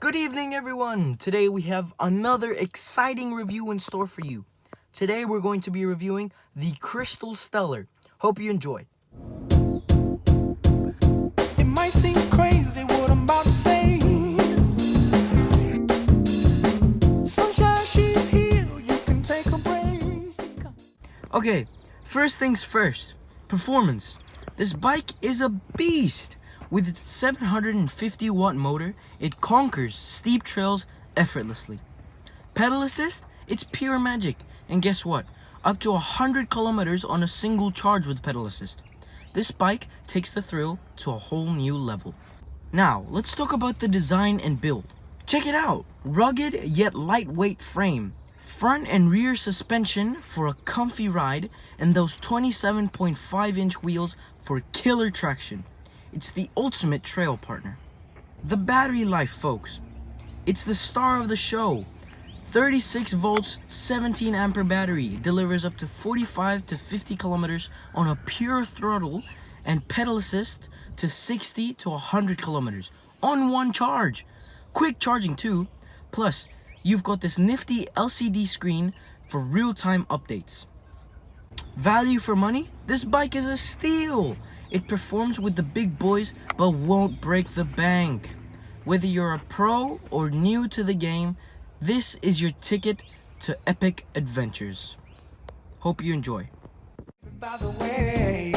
Good evening, everyone! Today we have another exciting review in store for you. Today we're going to be reviewing the Kristall Stellar. Hope you enjoy. It might seem crazy what I'm about to say. Sunshine, she's here, you can take a break. Okay, first things first. Performance. This bike is a beast! With its 750 watt motor, it conquers steep trails effortlessly. Pedal assist, it's pure magic. And guess what? Up to 100 kilometers on a single charge with pedal assist. This bike takes the thrill to a whole new level. Now, let's talk about the design and build. Check it out! Rugged yet lightweight frame, front and rear suspension for a comfy ride, and those 27.5-inch wheels for killer traction. It's the ultimate trail partner. The battery life, folks. It's the star of the show. 36 volts, 17 ampere battery delivers up to 45 to 50 kilometers on a pure throttle, and pedal assist to 60 to 100 kilometers on one charge. Quick charging too. Plus, you've got this nifty LCD screen for real-time updates. Value for money? This bike is a steal. It performs with the big boys but won't break the bank. Whether you're a pro or new to the game, this is your ticket to epic adventures. Hope you enjoy. By the way,